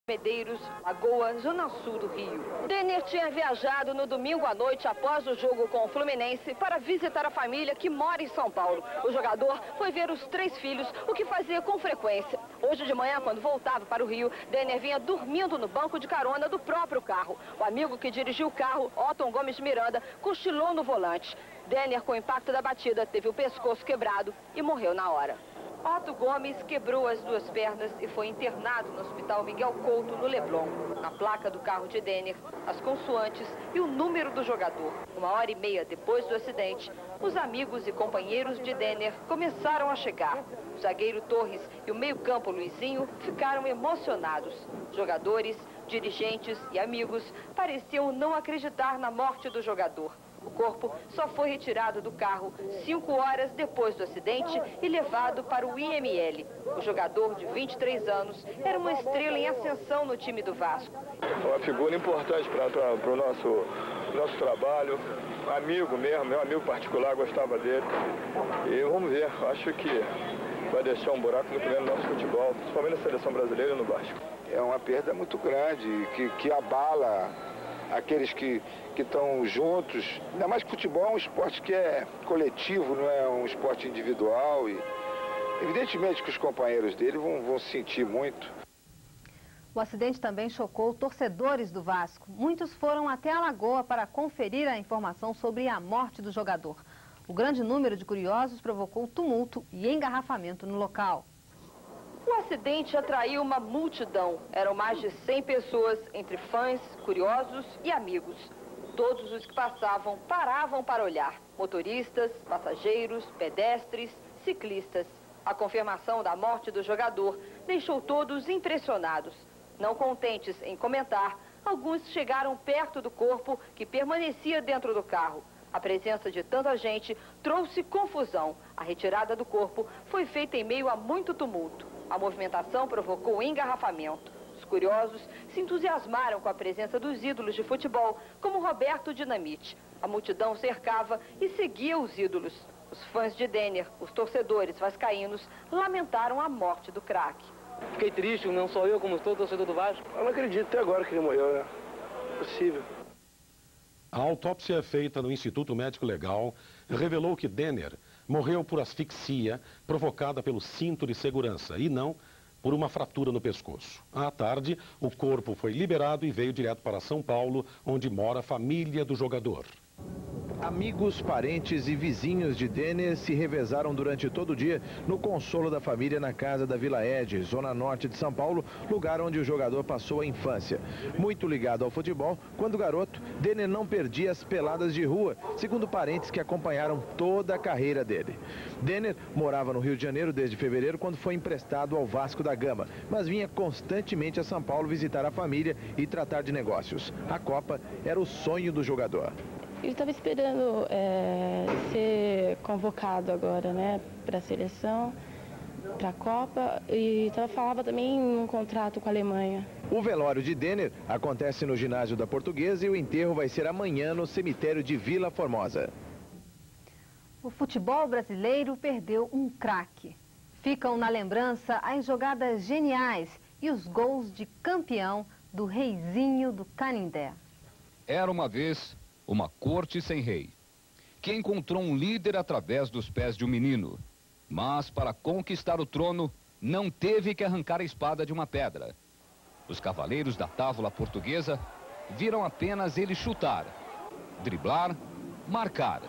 Medeiros, Lagoa, Zona Sul do Rio. Denner tinha viajado no domingo à noite após o jogo com o Fluminense para visitar a família que mora em São Paulo. O jogador foi ver os 3 filhos, o que fazia com frequência. Hoje de manhã, quando voltava para o Rio, Denner vinha dormindo no banco de carona do próprio carro. O amigo que dirigiu o carro, Otton Gomes Miranda, cochilou no volante. Denner, com o impacto da batida, teve o pescoço quebrado e morreu na hora. Otto Gomes quebrou as 2 pernas e foi internado no Hospital Miguel Couto, no Leblon. Na placa do carro de Denner, as consoantes e o número do jogador. 1h30 depois do acidente, os amigos e companheiros de Denner começaram a chegar. O zagueiro Torres e o meio-campo Luizinho ficaram emocionados. Jogadores, dirigentes e amigos pareciam não acreditar na morte do jogador. O corpo só foi retirado do carro 5 horas depois do acidente e levado para o IML. O jogador de 23 anos era uma estrela em ascensão no time do Vasco. Uma figura importante para o nosso trabalho. Amigo mesmo, meu amigo particular, gostava dele. E vamos ver, acho que vai deixar um buraco muito grande no nosso futebol, principalmente na seleção brasileira e no Vasco. É uma perda muito grande, que abala aqueles que estão juntos. Ainda mais que futebol é um esporte que é coletivo, não é um esporte individual. E evidentemente que os companheiros dele vão sentir muito. O acidente também chocou torcedores do Vasco. Muitos foram até a Lagoa para conferir a informação sobre a morte do jogador. O grande número de curiosos provocou tumulto e engarrafamento no local. O acidente atraiu uma multidão. Eram mais de 100 pessoas, entre fãs, curiosos e amigos. Todos os que passavam paravam para olhar. Motoristas, passageiros, pedestres, ciclistas. A confirmação da morte do jogador deixou todos impressionados. Não contentes em comentar, alguns chegaram perto do corpo que permanecia dentro do carro. A presença de tanta gente trouxe confusão. A retirada do corpo foi feita em meio a muito tumulto. A movimentação provocou engarrafamento. Os curiosos se entusiasmaram com a presença dos ídolos de futebol, como Roberto Dinamite. A multidão cercava e seguia os ídolos. Os fãs de Denner, os torcedores vascaínos, lamentaram a morte do craque. Fiquei triste, não só eu, como todo torcedor do Vasco. Eu não acredito até agora que ele morreu, né? Impossível. A autópsia feita no Instituto Médico Legal revelou que Denner morreu por asfixia provocada pelo cinto de segurança e não por uma fratura no pescoço. À tarde, o corpo foi liberado e veio direto para São Paulo, onde mora a família do jogador. Amigos, parentes e vizinhos de Denner se revezaram durante todo o dia no consolo da família na casa da Vila Ede, zona norte de São Paulo, lugar onde o jogador passou a infância. Muito ligado ao futebol, quando garoto, Denner não perdia as peladas de rua, segundo parentes que acompanharam toda a carreira dele. Denner morava no Rio de Janeiro desde fevereiro, quando foi emprestado ao Vasco da Gama, mas vinha constantemente a São Paulo visitar a família e tratar de negócios. A Copa era o sonho do jogador. Ele estava esperando ser convocado agora, né, para a seleção, para a Copa, e falava também em um contrato com a Alemanha. O velório de Denner acontece no ginásio da Portuguesa e o enterro vai ser amanhã no cemitério de Vila Formosa. O futebol brasileiro perdeu um craque. Ficam na lembrança as jogadas geniais e os gols de campeão do Reizinho do Canindé. Era uma vez uma corte sem rei, que encontrou um líder através dos pés de um menino. Mas para conquistar o trono, não teve que arrancar a espada de uma pedra. Os cavaleiros da távola portuguesa viram apenas ele chutar, driblar, marcar.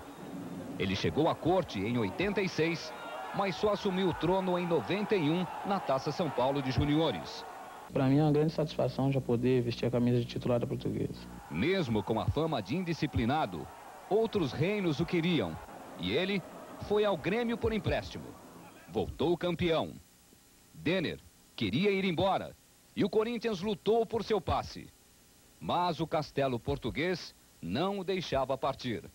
Ele chegou à corte em 86, mas só assumiu o trono em 91 na Taça São Paulo de Juniores. Para mim é uma grande satisfação já poder vestir a camisa de titular da Portuguesa. Mesmo com a fama de indisciplinado, outros reinos o queriam. E ele foi ao Grêmio por empréstimo. Voltou campeão. Denner queria ir embora e o Corinthians lutou por seu passe. Mas o castelo português não o deixava partir.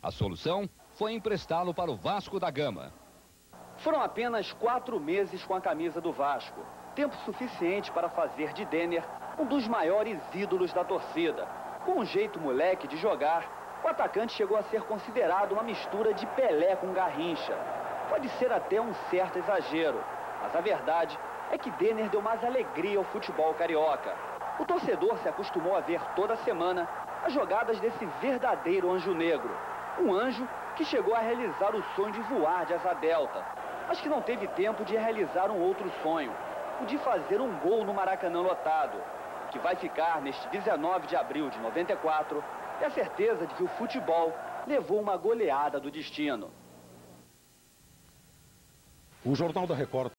A solução foi emprestá-lo para o Vasco da Gama. Foram apenas 4 meses com a camisa do Vasco. Tempo suficiente para fazer de Denner um dos maiores ídolos da torcida. Com um jeito moleque de jogar, o atacante chegou a ser considerado uma mistura de Pelé com Garrincha. Pode ser até um certo exagero, mas a verdade é que Denner deu mais alegria ao futebol carioca. O torcedor se acostumou a ver toda semana as jogadas desse verdadeiro anjo negro. Um anjo que chegou a realizar o sonho de voar de asa delta, mas que não teve tempo de realizar um outro sonho, o de fazer um gol no Maracanã lotado, que vai ficar neste 19 de abril de 94, é a certeza de que o futebol levou uma goleada do destino. O Jornal da Record